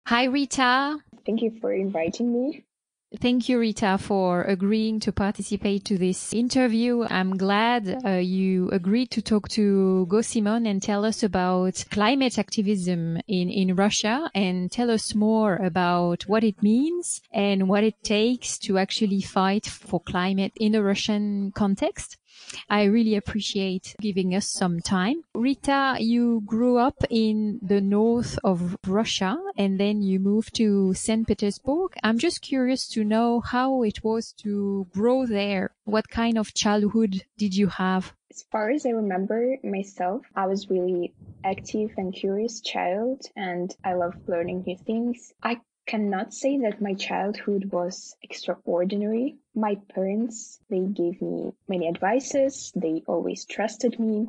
Hi, Rita. Thank you for inviting me. Thank you, Rita, for agreeing to participate to this interview. I'm glad you agreed to talk to Gosimon and tell us about climate activism in Russia and tell us more about what it means and what it takes to actually fight for climate in the Russian context. I really appreciate giving us some time. Rita, you grew up in the north of Russia and then you moved to St. Petersburg. I'm just curious to know how it was to grow there. What kind of childhood did you have? As far as I remember myself, I was really active and curious child, and I loved learning new things. I cannot say that my childhood was extraordinary. My parents, they gave me many advices. They always trusted me.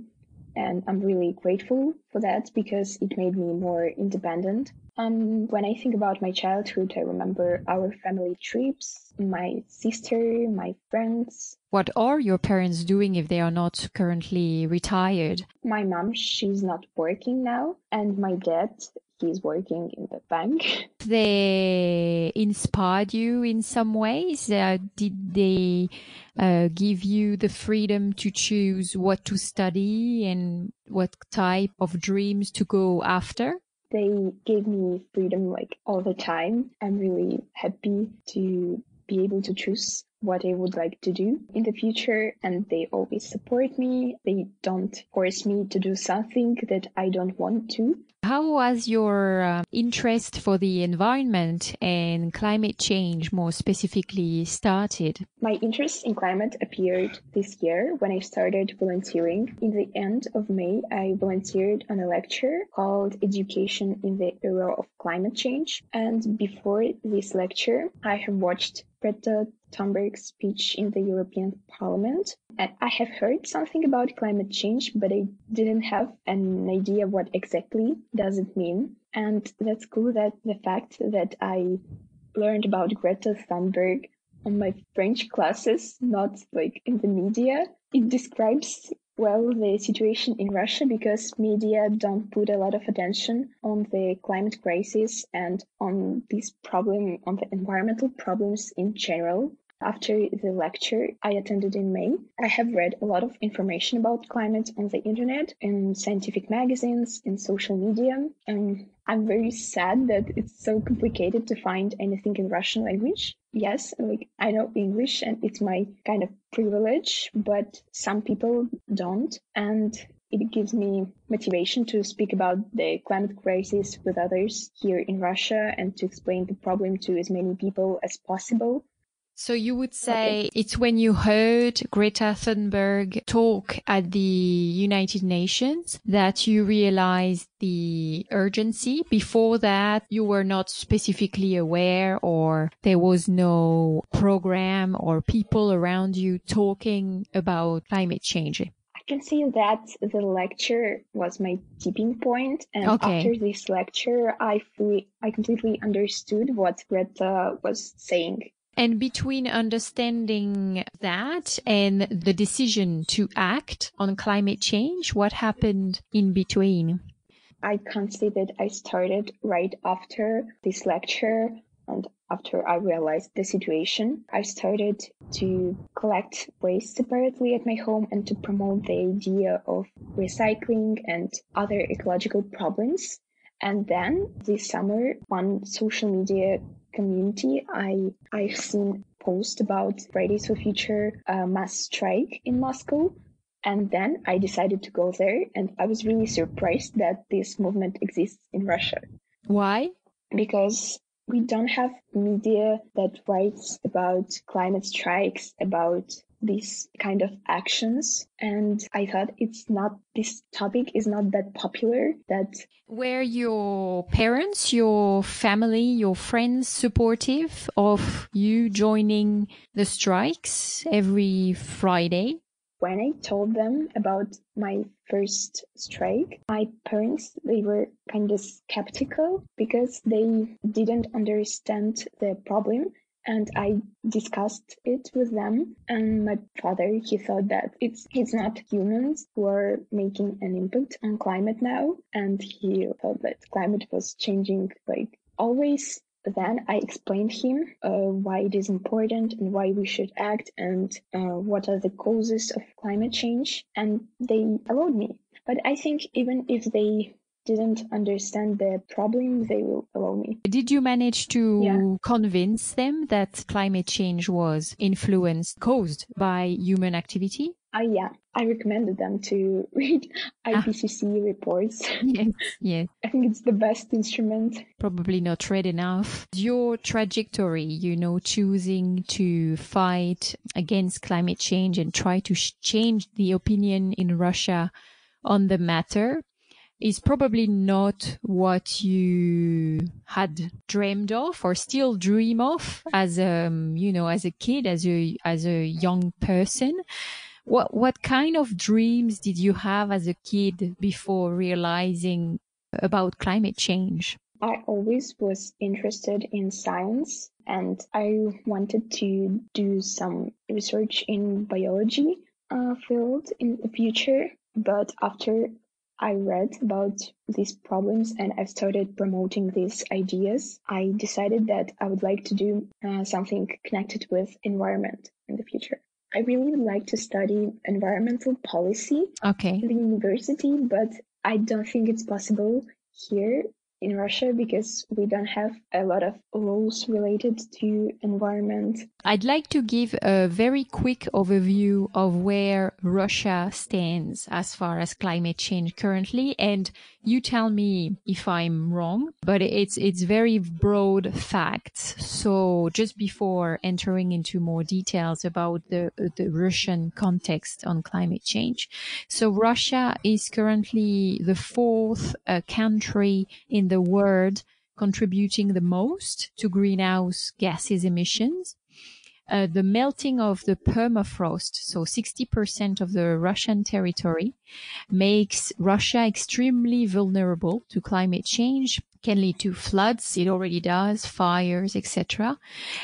And I'm really grateful for that because it made me more independent. When I think about my childhood, I remember our family trips, my sister, my friends. What are your parents doing if they are not currently retired? My mom, she's not working now, and my dad, he's working in the bank. They inspired you in some ways? Did they give you the freedom to choose what to study and what type of dreams to go after? They gave me freedom like all the time. I'm really happy to be able to choose what I would like to do in the future, and they always support me. They don't force me to do something that I don't want to. How was your interest for the environment and climate change more specifically started? My interest in climate appeared this year when I started volunteering. In the end of May, I volunteered on a lecture called Education in the Era of Climate Change. And before this lecture, I have watched Rita Thunberg's speech in the European Parliament. And I have heard something about climate change, but I didn't have an idea what exactly does it mean. And that's cool that the fact that I learned about Greta Thunberg on my French classes, not like in the media. It describes well the situation in Russia because media don't put a lot of attention on the climate crisis and on this problem, on the environmental problems in general. After the lecture I attended in May, I have read a lot of information about climate on the internet, in scientific magazines, in social media, and I'm very sad that it's so complicated to find anything in Russian language. Yes, like I know English and it's my kind of privilege, but some people don't. And it gives me motivation to speak about the climate crisis with others here in Russia and to explain the problem to as many people as possible. So you would say it's when you heard Greta Thunberg talk at the United Nations that you realized the urgency. Before that, you were not specifically aware, or there was no program or people around you talking about climate change. I can say that the lecture was my tipping point, and after this lecture, I completely understood what Greta was saying. And between understanding that and the decision to act on climate change, what happened in between? I can't say that I started right after this lecture and after I realized the situation. I started to collect waste separately at my home and to promote the idea of recycling and other ecological problems. And then this summer on social media community, I've seen posts about Fridays for Future mass strike in Moscow. And then I decided to go there, and I was really surprised that this movement exists in Russia. Why? Because we don't have media that writes about climate strikes, about these kind of actions. And I thought this topic is not that popular. Were your parents, your family, your friends supportive of you joining the strikes every Friday? When I told them about my first strike, my parents, they were kind of skeptical because they didn't understand the problem. And I discussed it with them. And my father, he thought that it's not humans who are making an impact on climate now. And he thought that climate was changing like always then I explained him why it is important and why we should act and what are the causes of climate change, and they allowed me. But I think even if they didn't understand the problem, they will allow me. Did you manage to convince them that climate change was caused by human activity? Yeah, I recommended them to read IPCC reports. Yes. I think it's the best instrument. Probably not read enough. Your trajectory, choosing to fight against climate change and try to change the opinion in Russia on the matter is probably not what you had dreamed of or still dream of as a kid, as a young person. What kind of dreams did you have as a kid before realizing about climate change? I always was interested in science, and I wanted to do some research in biology field in the future. But after I read about these problems and I started promoting these ideas, I decided that I would like to do something connected with environment in the future. I really would like to study environmental policy in the university, but I don't think it's possible here in Russia because we don't have a lot of laws related to environment. I'd like to give a very quick overview of where Russia stands as far as climate change currently, and you tell me if I'm wrong, but it's very broad facts. So just before entering into more details about the Russian context on climate change. So Russia is currently the fourth country in the world contributing the most to greenhouse gases emissions. The melting of the permafrost, so 60% of the Russian territory, makes Russia extremely vulnerable to climate change, can lead to floods, it already does, fires, etc.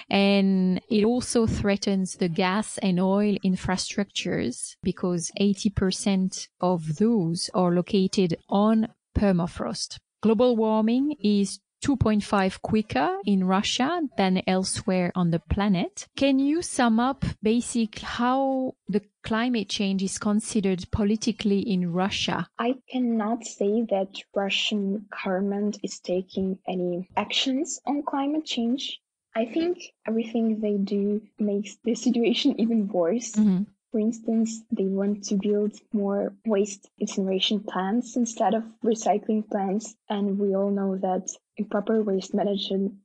And it also threatens the gas and oil infrastructures because 80% of those are located on permafrost. Global warming is 2.5 quicker in Russia than elsewhere on the planet. Can you sum up basically how the climate change is considered politically in Russia? I cannot say that Russian government is taking any actions on climate change. I think everything they do makes the situation even worse. Mm-hmm. For instance, they want to build more waste incineration plants instead of recycling plants. And we all know that improper waste management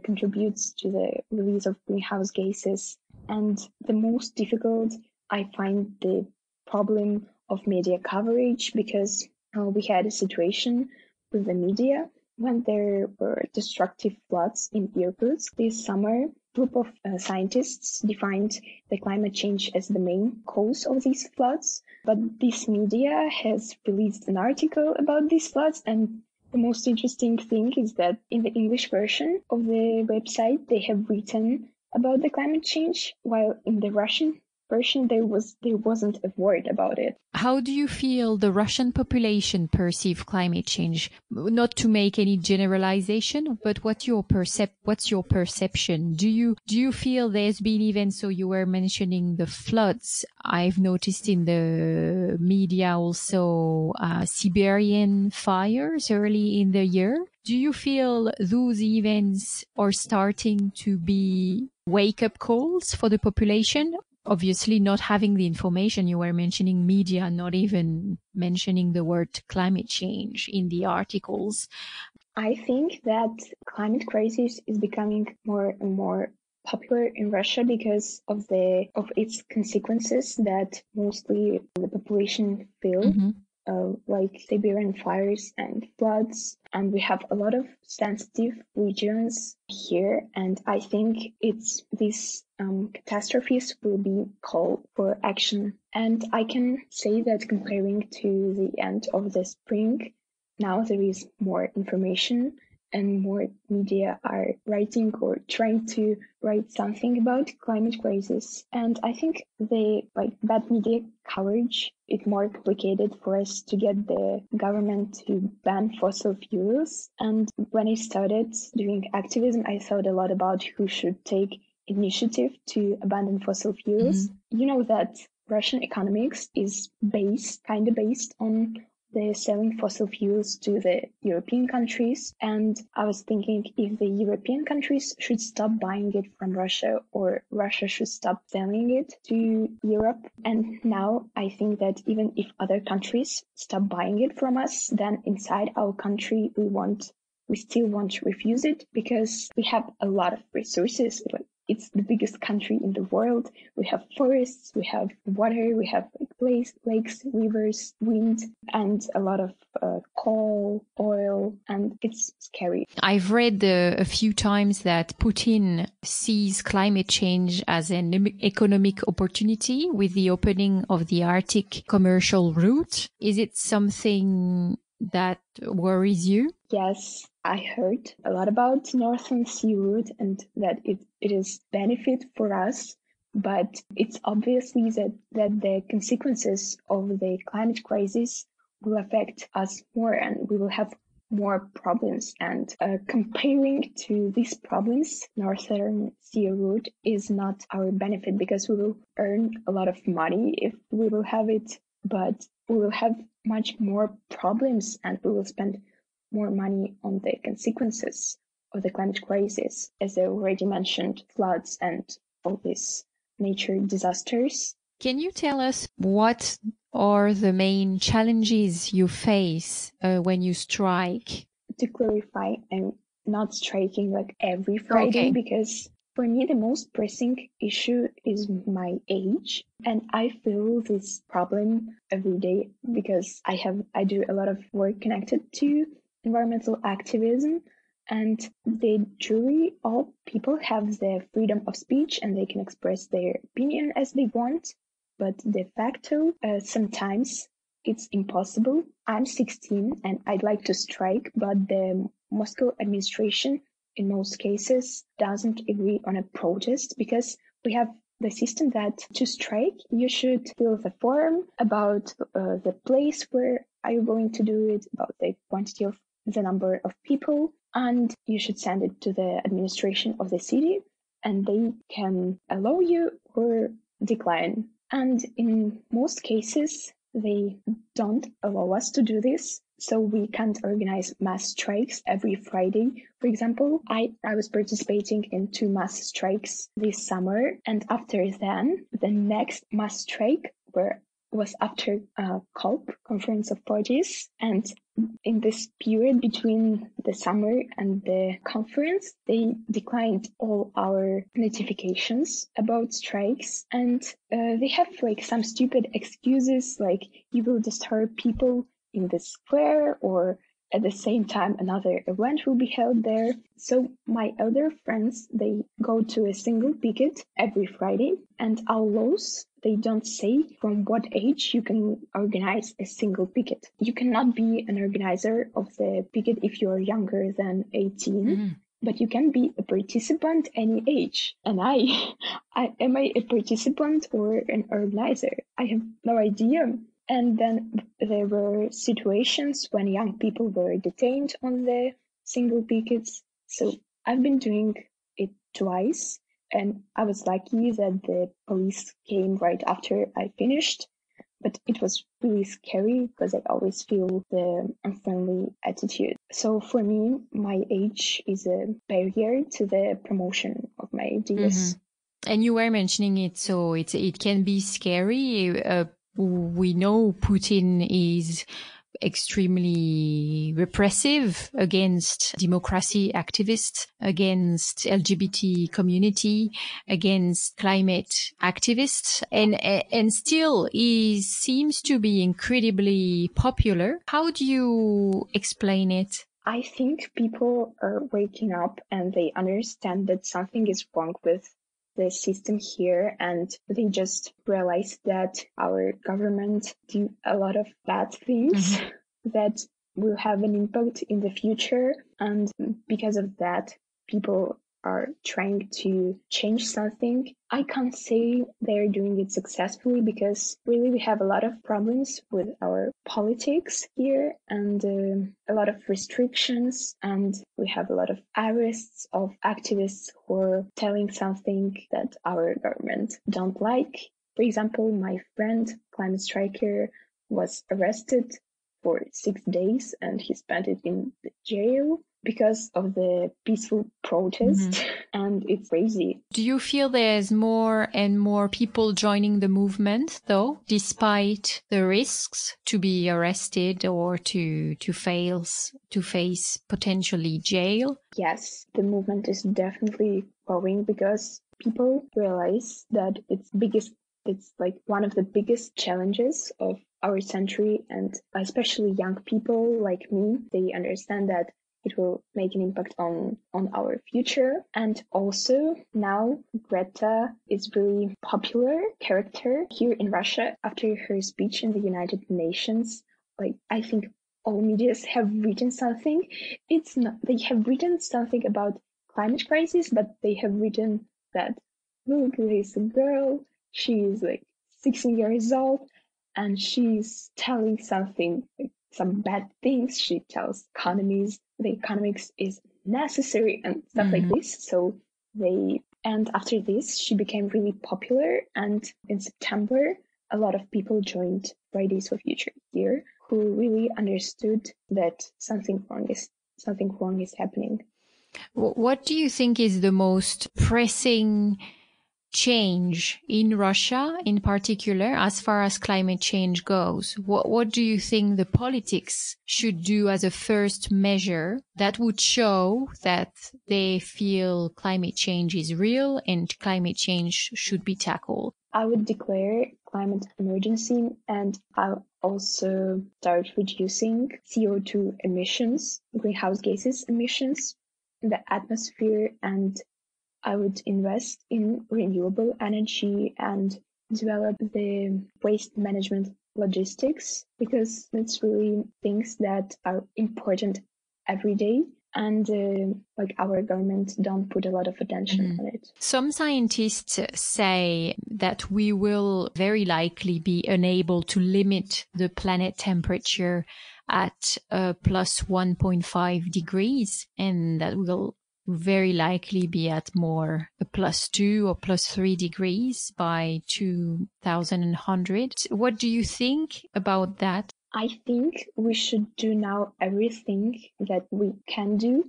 contributes to the release of greenhouse gases. And the most difficult, I find the problem of media coverage, because we had a situation with the media when there were destructive floods in Irkutsk this summer. Group of scientists defined the climate change as the main cause of these floods, but this media has released an article about these floods, and the most interesting thing is that in the English version of the website they have written about the climate change, while in the Russian version there wasn't a word about it. How do you feel the Russian population perceive climate change? Not to make any generalization, but what's your perception? Do you feel there's been even, so you were mentioning the floods. I've noticed in the media also Siberian fires early in the year. Do you feel those events are starting to be wake-up calls for the population? Obviously not having the information. You were mentioning media, not even mentioning the word climate change in the articles. I think that climate crisis is becoming more and more popular in Russia because of its consequences that mostly the population feel. Mm-hmm. Like Siberian fires and floods, and we have a lot of sensitive regions here, and I think these catastrophes will be called for action. And I can say that comparing to the end of the spring, now there is more information and more media are writing or trying to write something about climate crisis. And I think bad media coverage, it's more complicated for us to get the government to ban fossil fuels. And when I started doing activism, I thought a lot about who should take initiative to abandon fossil fuels. You know that Russian economics is based on the selling fossil fuels to the European countries. And I was thinking if the European countries should stop buying it from Russia, or Russia should stop selling it to Europe. And now I think that even if other countries stop buying it from us, then inside our country, we still want to refuse it because we have a lot of resources. It's the biggest country in the world. We have forests, we have water, we have lakes, rivers, wind, and a lot of coal, oil, and it's scary. I've read a few times that Putin sees climate change as an economic opportunity with the opening of the Arctic commercial route. Is it something that worries you? Yes, I heard a lot about Northern Sea route and that it is benefit for us, but it's obviously that the consequences of the climate crisis will affect us more and we will have more problems. And comparing to these problems, Northern Sea route is not our benefit because we will earn a lot of money if we will have it, but we will have much more problems and we will spend more money on the consequences of the climate crisis, as I already mentioned, floods and all these nature disasters. Can you tell us what are the main challenges you face when you strike? To clarify, I'm not striking like every Friday because for me, the most pressing issue is my age. And I feel this problem every day because I do a lot of work connected to environmental activism. And the jury, all people have the freedom of speech and they can express their opinion as they want. But de facto, sometimes it's impossible. I'm 16 and I'd like to strike, but the Moscow administration in most cases doesn't agree on a protest because we have the system that to strike, you should fill the form about the place where are you going to do it, about the quantity of the number of people, and you should send it to the administration of the city and they can allow you or decline. And in most cases, they don't allow us to do this. So we can't organize mass strikes every Friday. For example, I was participating in 2 mass strikes this summer. And after then, the next mass strike was after COP, Conference of Parties. And in this period between the summer and the conference, they declined all our notifications about strikes. And they have like some stupid excuses, like you will disturb people in the square, or at the same time another event will be held there. So my other friends, they go to a single picket every Friday, and our laws, they don't say from what age you can organize a single picket. You cannot be an organizer of the picket if you are younger than 18. But you can be a participant any age. And am I a participant or an organizer? I have no idea. And then there were situations when young people were detained on the single pickets. So I've been doing it twice, and I was lucky that the police came right after I finished. But it was really scary because I always feel the unfriendly attitude. So for me, my age is a barrier to the promotion of my ideas. And you were mentioning it, so it can be scary. We know Putin is extremely repressive against democracy activists, against LGBT community, against climate activists, and still he seems to be incredibly popular. How do you explain it? I think people are waking up and they understand that something is wrong with the system here, and they just realize that our government do a lot of bad things that will have an impact in the future. And because of that, people are trying to change something. I can't say they're doing it successfully because really we have a lot of problems with our politics here and a lot of restrictions, and we have a lot of arrests of activists who are telling something that our government don't like. For example, my friend, climate striker, was arrested for 6 days and he spent it in the jail because of the peaceful protest. And it's crazy. Do you feel there's more and more people joining the movement, though, despite the risks to be arrested or to face potentially jail? Yes, the movement is definitely growing because people realize that it's like one of the biggest challenges of our century, and especially young people like me, they understand that it will make an impact on our future. And also now Greta is really popular character here in Russia after her speech in the United Nations. Like, I think all medias have written something. It's not, they have written something about climate crisis, but they have written that, look, there's a girl, she's like 16 years old, and she's telling something, like, some bad things. She tells the economics is necessary and stuff like this. So and after this, she became really popular. And in September, a lot of people joined Fridays for Future here who really understood that something wrong is happening. What do you think is the most pressing change in Russia, in particular, as far as climate change goes? What do you think the politics should do as a first measure that would show that they feel climate change is real and climate change should be tackled? I would declare climate emergency, and I'll also start reducing CO2 emissions, greenhouse gases emissions in the atmosphere, and I would invest in renewable energy and develop the waste management logistics, because it's really things that are important every day. And like our government don't put a lot of attention on it. Some scientists say that we will very likely be unable to limit the planet temperature at plus 1.5 degrees, and that will very likely be at more a plus 2 or plus 3 degrees by 2100. What do you think about that? I think we should do now everything that we can do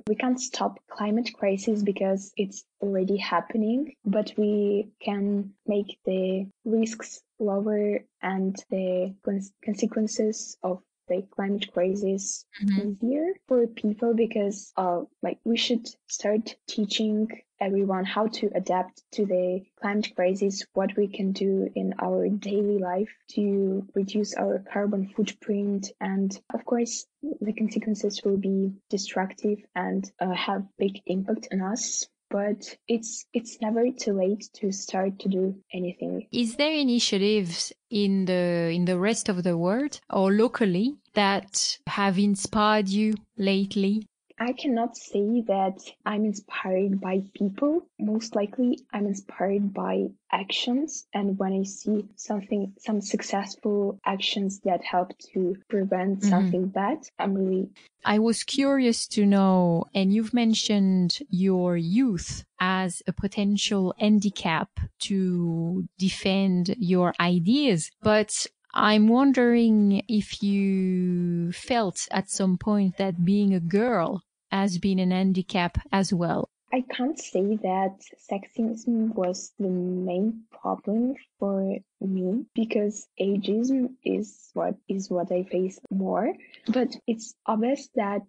we can't stop climate crisis because it's already happening, but we can make the risks lower and the consequences of the climate crisis easier for people, because we should start teaching everyone how to adapt to the climate crisis, what we can do in our daily life to reduce our carbon footprint. And of course, the consequences will be destructive and have big impact on us. But it's never too late to start to do anything. Is there initiatives in the rest of the world or locally that have inspired you lately? I cannot say that I'm inspired by people. Most likely, I'm inspired by actions. And when I see some successful actions that help to prevent something bad, I was curious to know, and you've mentioned your youth as a potential handicap to defend your ideas, but I'm wondering if you felt at some point that being a girl has been an handicap as well. I can't say that sexism was the main problem for me, because ageism is what I face more. But it's obvious that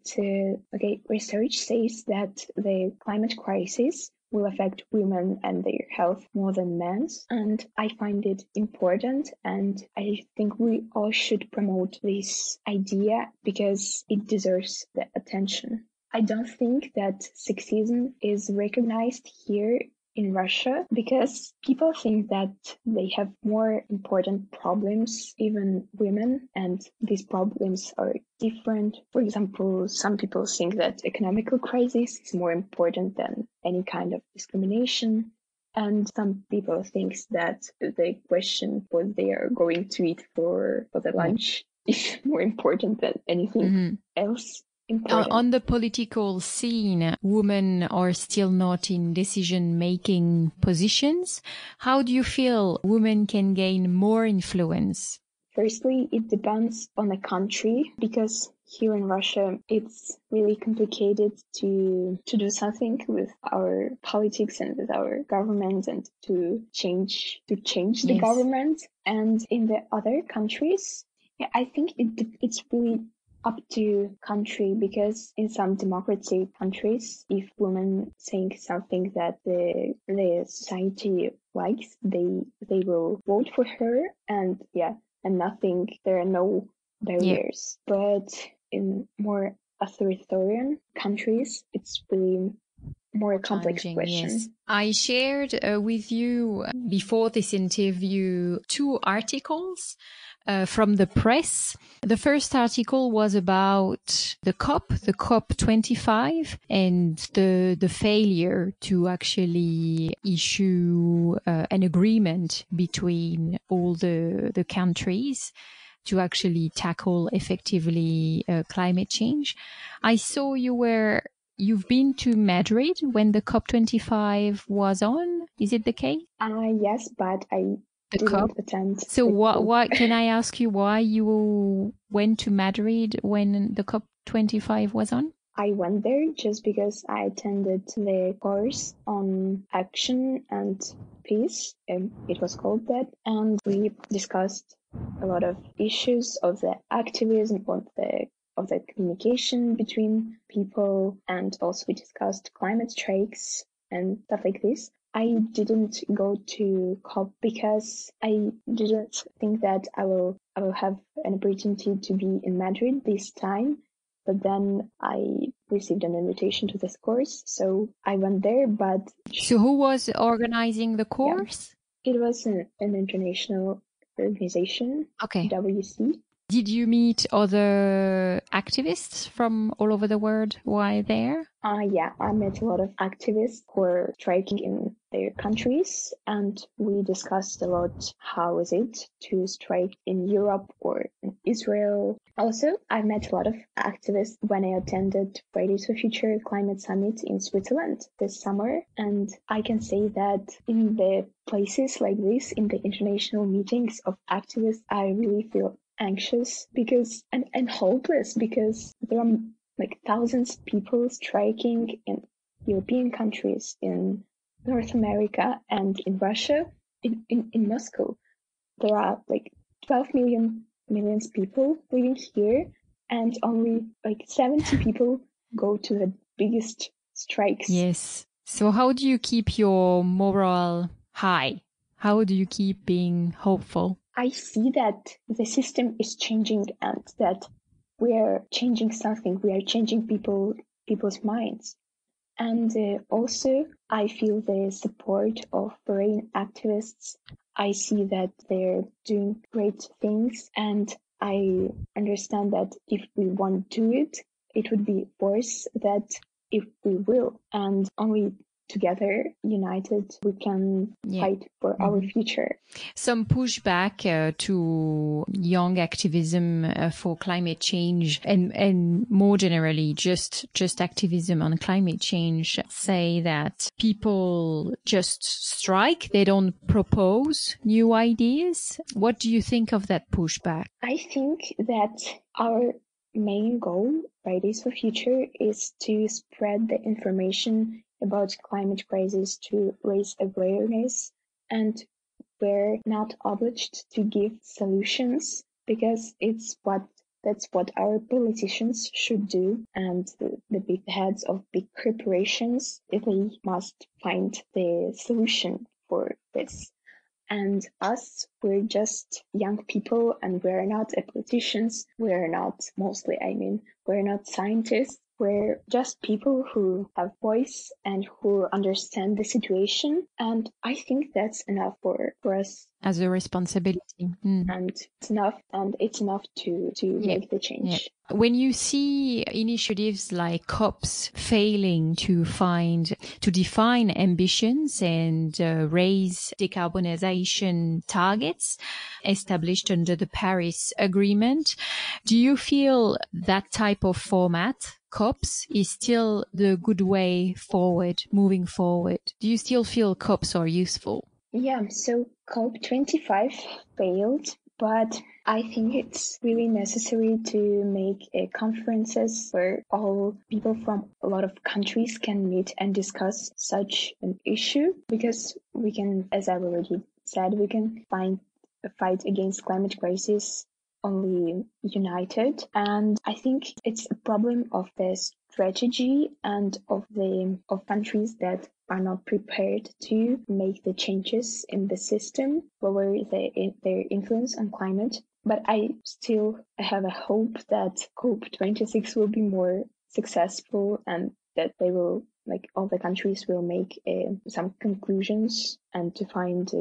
research says that the climate crisis will affect women and their health more than men's, and I find it important, and I think we all should promote this idea because it deserves the attention. I don't think that sexism is recognized here in Russia because people think that they have more important problems, even women, and these problems are different. For example, some people think that economical crisis is more important than any kind of discrimination. And some people think that the question what they are going to eat for the lunch is more important than anything else. On the political scene, women are still not in decision-making positions. How do you feel women can gain more influence? Firstly, it depends on the country because here in Russia, it's really complicated to do something with our politics and with our government and to change the government. And in the other countries, I think it's really up to country because in some democratic countries, if women think something that the society likes, they will vote for her and nothing, there are no barriers. But in more authoritarian countries, it's really more a complex question. Yes. I shared with you before this interview 2 articles from the press. The first article was about the COP25, and the failure to actually issue an agreement between all the countries to actually tackle effectively climate change. I saw you've been to Madrid when the COP25 was on. Is it the case? Yes, but I didn't attend. So what can I ask you why you went to Madrid when the COP25 was on? I went there just because I attended the course on action and peace. It was called that. And we discussed a lot of issues of the activism, of the communication between people, and also we discussed climate strikes and stuff like this. I didn't go to COP because I didn't think that I will have an opportunity to be in Madrid this time. But then I received an invitation to this course, so I went there. But so who was organizing the course? Yeah. It was an international organization, WC. Did you meet other activists from all over the world while there? Yeah, I met a lot of activists who were striking in their countries, and we discussed a lot how is it to strike in Europe or in Israel. Also, I met a lot of activists when I attended Fridays for Future Climate Summit in Switzerland this summer, and I can say that in the places like this, in the international meetings of activists, I really feel anxious and hopeless because there are like thousands of people striking in European countries, in North America, and in Russia, in Moscow. There are like 12 million people living here, and only like 70 people go to the biggest strikes. Yes. So how do you keep your morale high? How do you keep being hopeful? I see that the system is changing and that we are changing something. We are changing people's minds. And also, I feel the support of foreign activists. I see that they're doing great things. And I understand that if we want to do it, it would be worse that if we will. And only together, united, we can fight for our future. Some pushback to young activism for climate change and more generally just activism on climate change say that people just strike. They don't propose new ideas. What do you think of that pushback? I think that our main goal, Fridays for Future, is to spread the information about climate crisis, to raise awareness, and we're not obliged to give solutions because that's what our politicians should do, and the big heads of big corporations, they must find the solution for this. And us, we're just young people, and we're not politicians. We're not, we're not scientists. we're just people who have voice and who understand the situation. And I think that's enough for us. As a responsibility. And it's enough to make the change. Yeah. When you see initiatives like COPs failing to define ambitions and raise decarbonization targets established under the Paris Agreement, do you feel that type of format, COPs, is still the good way forward, moving forward? Do you still feel COPs are useful? Yeah, so COP25 failed, but I think it's really necessary to make conferences where all people from a lot of countries can meet and discuss such an issue, because we can, as I already said, we can find a fight against climate crisis only united. And I think it's a problem of the strategy and of countries that are not prepared to make the changes in the system, lower their influence on climate. But I still have a hope that COP26 will be more successful and that they will, like, all the countries will make some conclusions and to find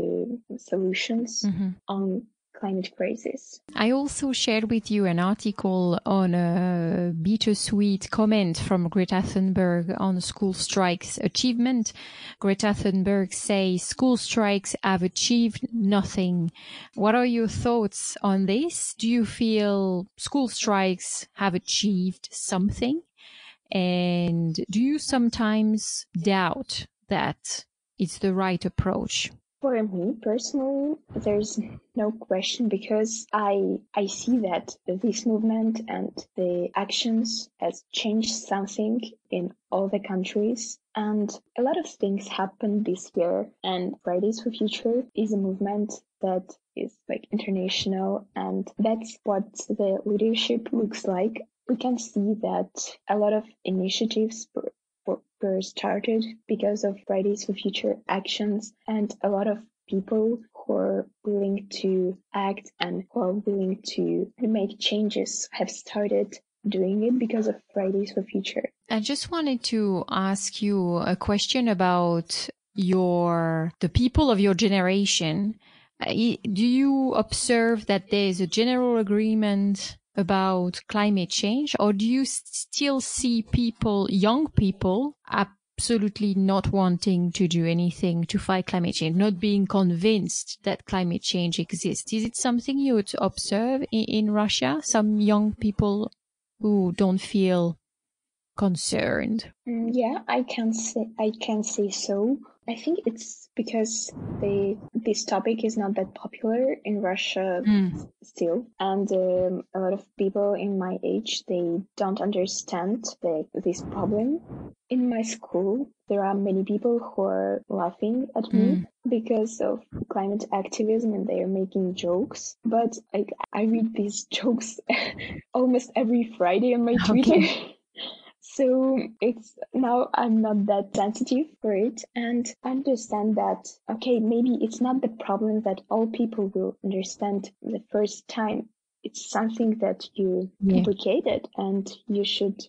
solutions on climate crisis. I also shared with you an article on a bittersweet comment from Greta Thunberg on school strikes achievement. Greta Thunberg says school strikes have achieved nothing. What are your thoughts on this? Do you feel school strikes have achieved something? And do you sometimes doubt that it's the right approach? For me personally, there's no question, because I see that this movement and the actions has changed something in all the countries, and a lot of things happened this year. And Fridays for Future is a movement that is like international, and that's what the leadership looks like. We can see that a lot of initiatives were started because of Fridays for Future actions, and a lot of people who are willing to act and who are willing to make changes have started doing it because of Fridays for Future. I just wanted to ask you a question about the people of your generation. Do you observe that there's a general agreement about climate change, or do you still see young people, absolutely not wanting to do anything to fight climate change, not being convinced that climate change exists? Is it something you would observe in Russia, some young people who don't feel concerned? Yeah, I can say so. I think it's because this topic is not that popular in Russia still, and a lot of people in my age, they don't understand this problem. In my school, there are many people who are laughing at me because of climate activism, and they are making jokes. But I read these jokes almost every Friday on my Twitter. So now I'm not that sensitive for it, and I understand that, okay, maybe it's not the problem that all people will understand the first time. It's something that you complicated, and you should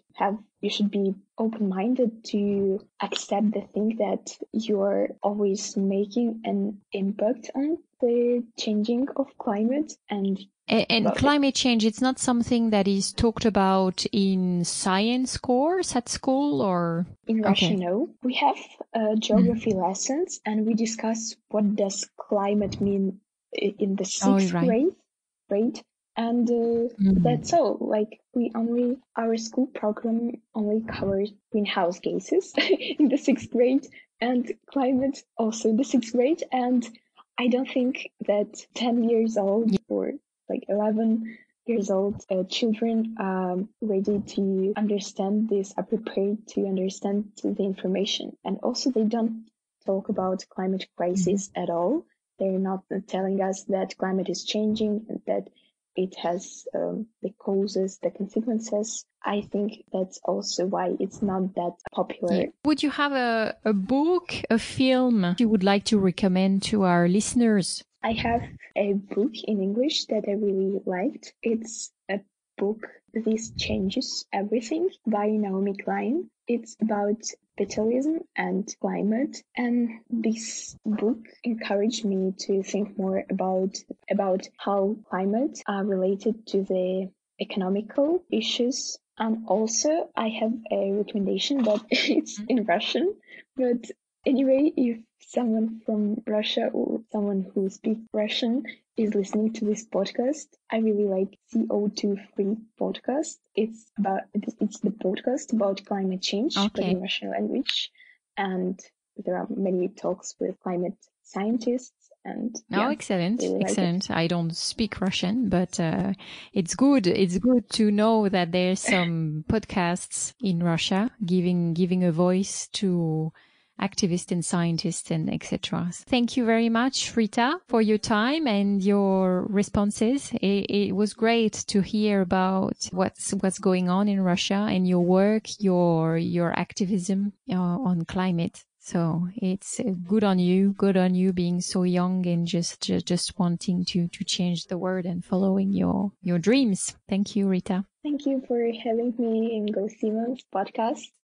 be open-minded to accept the thing that you're always making an impact on the changing of climate. And climate change, it's not something that is talked about in science course at school, or? In Russia, no. We have geography lessons, and we discuss what does climate mean in the sixth grade. And that's all. Like, our school program only covers greenhouse gases in the sixth grade, and climate also in the sixth grade. And I don't think that 10 years old or like 11 years old children are ready to understand this, are prepared to understand the information. And also, they don't talk about climate crisis at all. They're not telling us that climate is changing and that it has the causes, the consequences. I think that's also why it's not that popular. Yeah. Would you have a book, a film you would like to recommend to our listeners? I have a book in English that I really liked. It's a book This Changes Everything by Naomi Klein. It's about capitalism and climate, and this book encouraged me to think more about how climate are related to the economical issues. And also I have a recommendation, but it's in Russian. But anyway, if someone from Russia or someone who speaks Russian is listening to this podcast, I really like CO2 Free podcast. It's the podcast about climate change, but in Russian language, and there are many talks with climate scientists. And excellent, really excellent. I don't speak Russian, but it's good. It's good to know that there's some podcasts in Russia giving a voice to activists and scientists and etc. Thank you very much, Rita, for your time and your responses. It was great to hear about what's going on in Russia and your work, your activism on climate. So it's good on you being so young and just wanting to change the world and following your dreams. Thank you, Rita. Thank you for having me in Go Simon's podcast.